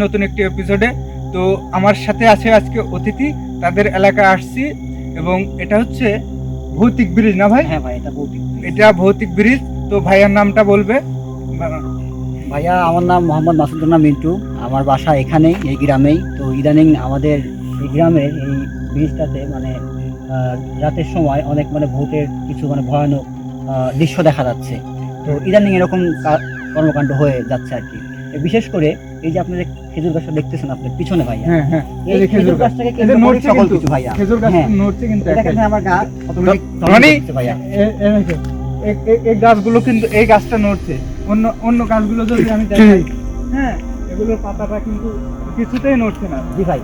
নতুন একটি এপিসোডে। তো আমার সাথে আছে আজকে অতিথি, তাদের এলাকায় আসছি এবং এটা হচ্ছে ভৌতিক ব্রিজ না ভাই? হ্যাঁ ভাই, এটা ভৌতিক ব্রিজ। তো ভাইয়ার নামটা বলবে। ভাইয়া আমার নাম মোহাম্মদ মাসুদুল্লাহ মিন্টু, আমার বাসা এখানেই, এই গ্রামেই। তো ইদানিং আমাদের এই গ্রামের এই ব্রিজটাতে মানে রাতের সময় অনেক মানে ভূতের কিছু মানে ভয়ানক দৃশ্য দেখা যাচ্ছে। তো ইদানিং এরকম কর্মকাণ্ড হয়ে যাচ্ছে আর কি। বিশেষ করে এই যে আপনাদের খেজুর গাছটা দেখতেছেন আপনার পিছনে ভাইয়া, এই খেজুর গাছটাকে কেন্দ্র করে সকল কিছু ভাইয়া, খেজুর গাছ নড়ছে কিন্তু এখানে আমার গাছ মানে ভাইয়া এই গাছগুলো কিন্তু, এই গাছটা নড়ছে। অন্য গাছগুলো যদি আমি দেখাই, হ্যাঁ, এগুলোর পাতাটা কিন্তু কিছুতেই নড়ছে না। জি ভাই,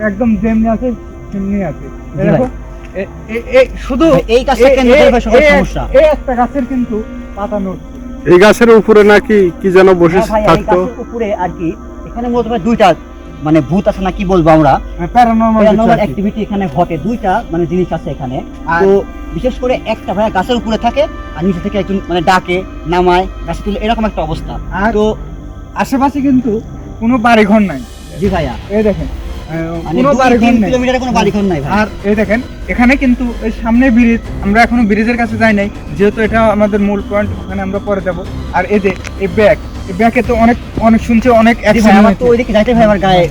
একদম যেমনি আছে তেমনি আছে। দেখো শুধু এই গাছটা কেন্দ্র করে সকল সমস্যা। এই একটা গাছের কিন্তু পাতা নড়ছে। এই গাছের উপরে নাকি কি যেন বসে থাকতো উপরে আর কি। এখানে মূলত দুইটা মানে ভূত আছে না কি বলবো আমরা, প্যারানর্মাল অ্যাক্টিভিটি এখানে ঘটে। দুইটা মানে জিনিস আছে এখানে। তো বিশেষ করে একটা ভাইয়া গাছের উপরে থাকে আর নিচে থেকে একজন মানে ডাকে নামায় গাছে তুলে, এরকম একটা অবস্থা। তো আশেপাশে কিন্তু কোনো বাড়িঘর নাই। জি ভাইয়া, এই দেখেন কোনো বাড়িঘর নাই। আর এই দেখেন এখানে কিন্তু এই সামনে ব্রিজ, আমরা এখনো ব্রিজের কাছে যাই নাই, যেহেতু এটা আমাদের মূল পয়েন্ট, ওখানে আমরা পরে যাব। আর এই যে এই ব্যাকে তো অনেক শুনছে, অনেক তো ওইদিকে যাইতে ভাই আমার গায়ে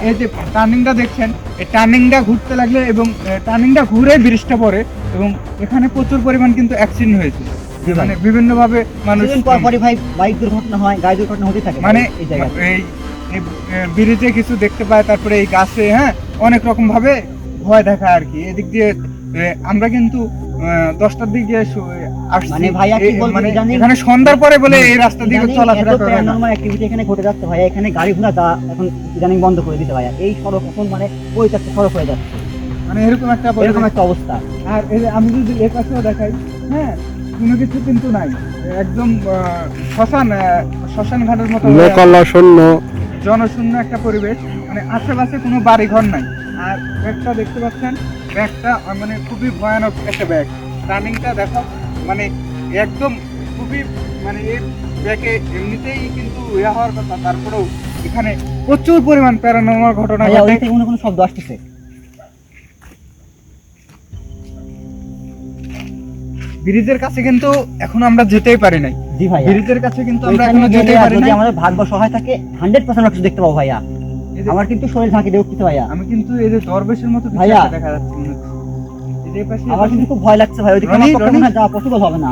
এই যে টার্নিংটা দেখছেন, এই টার্নিংটা ঘুরতে লাগলে এবং টার্নিংটা ঘুরে ব্রিজটা পড়ে এবং এখানে প্রচুর পরিমাণ কিন্তু অ্যাক্সিডেন্ট হয়েছে। মানে বিভিন্ন ভাবে মানুষ ভাই বাইক দুর্ঘটনা হয়, গাড়ি দুর্ঘটনা হতে থাকে। মানে এই ব্রিজে কিছু দেখতে পায়, তারপরে এই গাছে, হ্যাঁ, অনেক রকম ভাবে ভয় দেখা আর কি। এদিক দিয়ে আমরা কিন্তু 10টার দিকে আসছি, মানে ভাইয়া কি বলবো এখানে সন্ধ্যার পরে বলে এই রাস্তা দিয়ে চলাফেরা করে না। নরমাল অ্যাক্টিভিটি এখানে ঘটে যাচ্ছে ভাইয়া। এখানে গাড়ি ঘোড়া যা এখন ইদানিং বন্ধ করে দিতে ভাইয়া। এই সড়ক এখন মানে পরিত্যক্ত সড়ক হয়ে যাচ্ছে, মানে এরকম একটা অবস্থা। আর আমি যদি এর কাছেও দেখাই, হ্যাঁ, কোনো কিছু কিন্তু নাই, একদম শ্মশান ঘাটের মতো জনশূন্য একটা পরিবেশ। মানে আশেপাশে কোনো বাড়ি ঘর নাই। আর ব্যাগটা দেখতে পাচ্ছেন, ব্যাগটা মানে খুবই ভয়ানক একটা ব্যাগ। টার্নিংটা দেখো, মানে একদম খুবই, মানে এই ব্যাগে এমনিতেই কিন্তু ইয়ে হওয়ার কথা, তারপরেও এখানে প্রচুর পরিমাণ প্যারানর্মাল ঘটনা ঘটে। কোনো শব্দ আসতেছে। ব্রিজের কাছে কিন্তু এখন আমরা যেতেই পারি নাই। জি ভাই, ব্রিজের কাছে কিন্তু আমরা এখনো যেতেই পারি নাই। আমাদের ভাগ্য সহায় থাকে 100% কিছু দেখতে পাবো ভাইয়া। আমার কিন্তু শরীর ঝাঁকি দিয়ে উঠতেছে ভাইয়া। আমি কিন্তু এই যে দরবেশের মতো কিছু একটা দেখা যাচ্ছে মনে হচ্ছে। এই পাশে আমার কিন্তু খুব ভয় লাগছে ভাই, ওইদিকে আমার পক্ষে না যাওয়া পসিবল হবে না।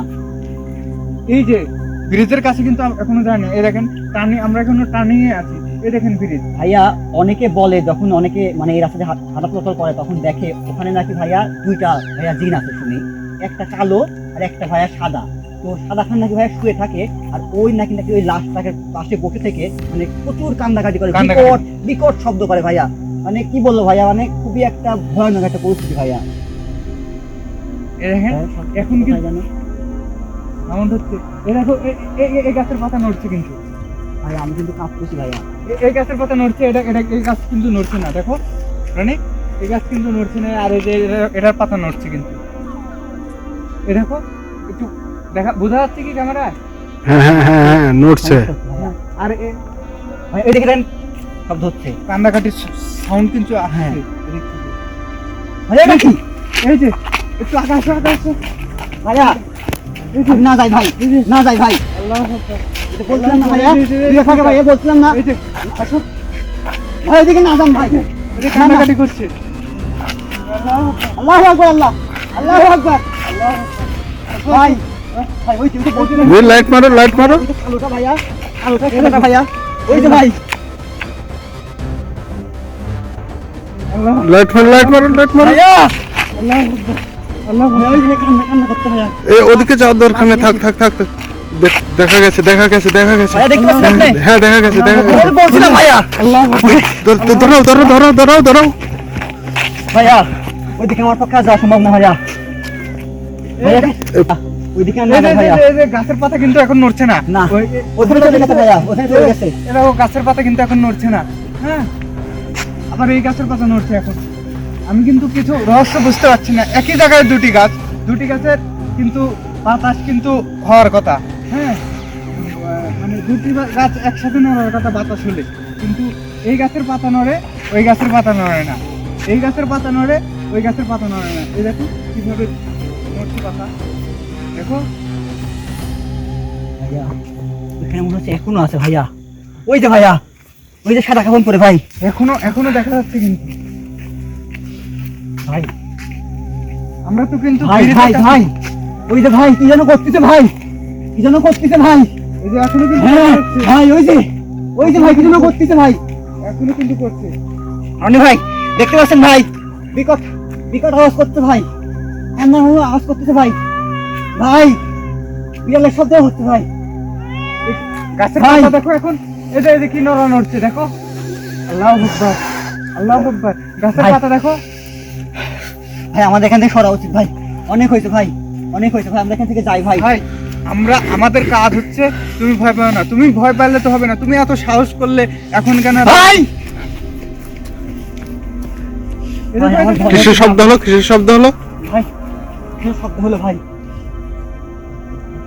এই যে ব্রিজের কাছে কিন্তু এখনো যাই না। এই দেখেন টার্নিং, আমরা এখনো টার্নিং এ আছি। এই দেখেন ব্রিজ ভাইয়া। অনেকে বলে যখন অনেকে মানে এই রাস্তাতে হাঁটা চলাচল করে তখন দেখে ওখানে নাকি ভাইয়া দুইটা ভাইয়া জিন আছে শুনি, একটা কালো আর একটা ভাইয়া সাদা। তো সাদা খান নাকি ভাইয়া শুয়ে থাকে আর ওই নাকি ওই লাশটাকে পাশে বসে থেকে মানে প্রচুর কান্দাকাটি করে, বিকট শব্দ করে ভাইয়া। মানে কি বলবো ভাইয়া, মানে খুবই একটা ভয়ানক একটা পরিস্থিতি ভাইয়া। এখন কি এমন হচ্ছে, এই দেখো এই গাছের পাতা নড়ছে কিন্তু ভাইয়া, আমি কিন্তু কাঁপতেছি ভাইয়া। এই গাছের পাতা নড়ছে, এই গাছ কিন্তু নড়ছে না। দেখো রানি, এই গাছ কিন্তু নড়ছে না, আর এই যে এটার পাতা নড়ছে কিন্তু। এই দেখো, একটু দেখা বোঝা যাচ্ছে কি ক্যামেরা? হ্যাঁ নড়ছে। আর এই দেখেন শব্দ হচ্ছে, কান্দাকাটির সাউন্ড কিন্তু আসছে। ভাইয়া নাকি এই যে একটু আকাশে ভাইয়া, না যাই ভাই, না যাই ভাই। আল্লাহ বলছিলাম না ভাইয়া, ভাইয়া বলছিলাম না। এই যে আসো ভাই, এদিকে না যান ভাই, এটা কান্দাকাটি করছে। আল্লাহু আকবার, আল্লাহু আকবার। ভাই ভাই, ওই তুমি বলছিলেন লাইট মারো আলোটা ভাইয়া, আলোটা ভাইয়া, ওই যে ভাই লাইট মারো ভাইয়া। আল্লাহ ওই যে কান্না করতে ভাইয়া। এই ওদিকে যাওয়ার দরকার নেই, থাক। দেখা গেছে ভাইয়া, দেখতে পাচ্ছেন আপনি? হ্যাঁ দেখা গেছে বলছিলাম ভাইয়া। আল্লাহ ধরো ভাইয়া, ওইদিকে আমার পক্ষে যাওয়া সম্ভব না ভাইয়া। ওইদিকে না ভাইয়া, এই যে গাছের পাতা কিন্তু এখন নড়ছে না। ওখানে চলে গেছে ভাইয়া, ওখানে চলে গেছে। এরাও গাছের পাতা কিন্তু এখন নড়ছে না। হ্যাঁ, আবার এই গাছের পাতা নড়ছে এখন। আমি কিন্তু কিছু রহস্য বুঝতে পারছি না। একই জায়গায় দুটি গাছের কিন্তু বাতাস কিন্তু হওয়ার কথা। হ্যাঁ, দুটি গাছ একসাথে নড়ার কথা বাতাস হলে, কিন্তু এই গাছের পাতা নড়ে, ওই গাছের পাতা নড়ে না, এই গাছের পাতা নড়ে, ওই গাছের পাতা নড়ে না। এই দেখো কিভাবে নড়ছে পাতা, দেখো। ভাইয়া এখানে মনে হচ্ছে এখনো আছে ভাইয়া, ওই যে ভাইয়া, ওই যে সাদা কাপড় পরে ভাই, এখনো দেখা যাচ্ছে কিন্তু ভাই আমরা তো কিন্তু ভাই ভাই ভাই, ওই যে ভাই কি যেন করতেছে ভাই, কি যেন করতেছে ভাই, এই যে এখনো কিন্তু হ্যাঁ দেখা যাচ্ছে। ভাই ওই যে ভাই কি যেন করতেছে ভাই, এখনো কিন্তু করছে। অনি ভাই দেখতে পাচ্ছেন ভাই, বিকট বিকট আওয়াজ করতে ভাই, এমন আওয়াজ করতেছে ভাই, ভাই বিড়ালের শব্দ হচ্ছে ভাই। গাছের ভাই। পাতা দেখো এখন, এই যে কি নড়া নড়ছে দেখো। আল্লাহু আকবার, আল্লাহু আকবার। গাছের ভাই। পাতা দেখো। ভাই আমাদের এখান থেকে সরা উচিত ভাই, অনেক হয়েছে ভাই, অনেক হয়েছে ভাই, আমরা এখান থেকে যাই ভাই। ভাই আমাদের কাজ হচ্ছে, তুমি ভয় পাও না, তুমি ভয় পাইলে তো হবে না, তুমি এত সাহস করলে এখন কেন? ভাই এই দেখো, ভাই, আমার এই দেখো। ভয়- কিসের শব্দ হলো? কিসের শব্দ হলো? ভাই কি শব্দ হলো ভাই?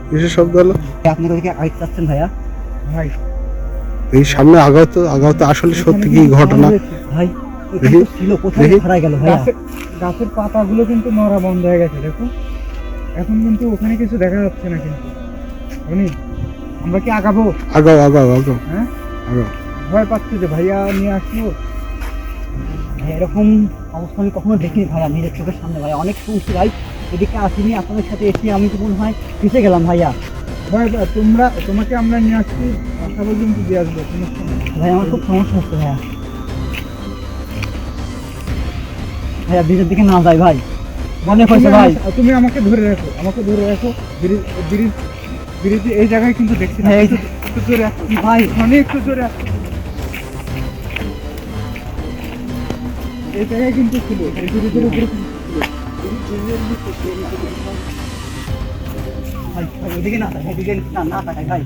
কিসের শব্দ হলো? আপনার ওদিকে আইতে যাচ্ছেন ভাইয়া? ভাই এই সামনে আগাও তো আসলে সত্যি কি ঘটনা? ভাই ওইখানে দেখি, তো ছিল, কোথায় দেখি। হারাই গেল ভাইয়া? গাছের পাতাগুলো কিন্তু নড়া বন্ধ হয়ে গেছে দেখো। এখন কিন্তু ওখানে কিছু দেখা যাচ্ছে না কিন্তু। শুনি, আমরা কি আগাবো? আগাও হ্যাঁ, আগাও। ভয় পাচ্ছি যে ভাইয়া নিয়ে আসবো। ভাই, এরকম অবস্থা আমি কখনো দেখিনি ভাইয়া, নিজের চোখের সামনে ভাইয়া, অনেক শুনছি ভাই, এদিকে আসিনি, আপনাদের সাথে এসে আমি তো মনে হয় পিছিয়ে গেলাম ভাইয়া। তোমাকে আমরা নিয়ে আসছি, আশা পর্যন্ত দিয়ে আসবো, সমস্যা নেই। ভাই আমার খুব সমস্যা হচ্ছে ভাইয়া, ভাইয়া ব্রিজের দিকে না যাই ভাই, মনে হয়েছে ভাই। তুমি আমাকে ধরে রাখো, ব্রিজ এই জায়গায় কিন্তু দেখছি না। হ্যাঁ, এই যে- একটু জোরে আসো। ভাই অনেক একটু জোরে আসো। এই জায়গায় কিন্তু ছিল, এই ব্রিজের উপরে কিন্তু ছিল। ভাই ভাই, ওদিকে না তাকাই, ওদিকে না তাকাই ভাই,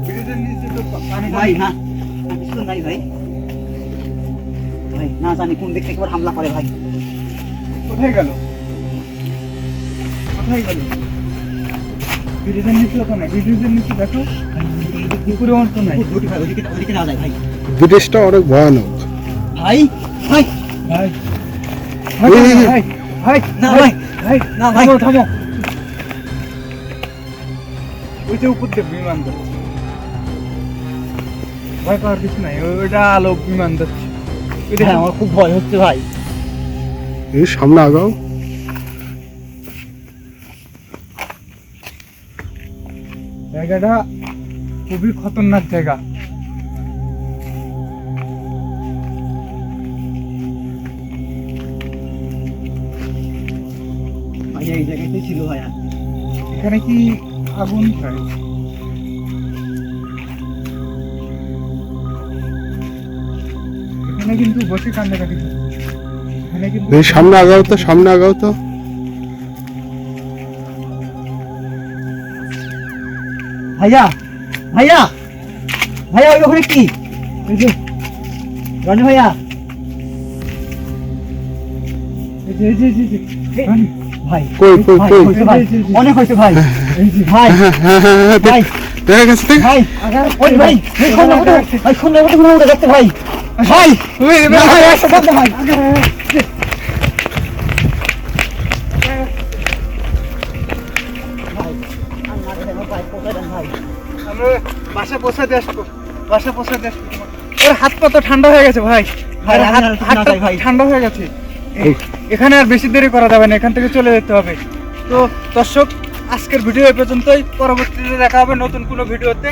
ব্রিজের নিচে তো পানি ভাই না না, কিছু নাই ভাই, ভাই না জানি কোন দিক থেকে আবার হামলা করে ভাই। কোথায় গেল? ব্রিজের নিচে ওখানে, ব্রিজের নিচে দেখো, পুকুরে অংশ নাই। ভাই ওদিকে না যায় ভাই, ব্রিজটা অনেক ভয়ানক। ভাই ভাই ভাই এই, ভাই ভাই না ভাই, ভাই না ভাই। থামো। ওই যে উপর দিয়ে বিমান যাচ্ছে, ভয় পাওয়ার কিছু নাই, ওইটা আলো বিমান যাচ্ছে। ওই দেখো। ভাই আমার খুব ভয় হচ্ছে ভাই। এই সামনে আগাও। জায়গাটা খুবই খতরনাক জায়গা। ভাইয়া এই জায়গাতেই ছিল ভাইয়া। এখানে কি আগুন হয়? এখানে কিন্তু বসে কান্নাকাটি হচ্ছে। এখানে কিন্তু এই সামনে আগাও তো। ভাইয়া ভাইয়া ভাইয়া ওই ওখানে কি? এই যে রনি ভাইয়া, এই যে রানী, ভাই কই ভাই, হয়েছে ভাই, অনেক হয়েছে ভাই, ভাই হ্যাঁ, ভাই দেখা গেছে দেখ। ভাই, ওই ভাই ভাই সুন্দর মতো মনে দেখতে ভাই, ভাই না, ভাই একসাথে থাকতে ভাই। আমরা বাসা পৌঁছাতে আসবো। ওর হাত পা তো ঠান্ডা হয়ে গেছে ভাই, ভাই, আর আমি আর হাতটা না যাই ভাই। ঠান্ডা হয়ে গেছে। এখানে আর বেশি দেরি করা যাবে না, এখান থেকে চলে যেতে হবে। তো দর্শক, আজকের ভিডিও এই পর্যন্তই, পরবর্তীতে দেখা হবে নতুন কোনো ভিডিওতে।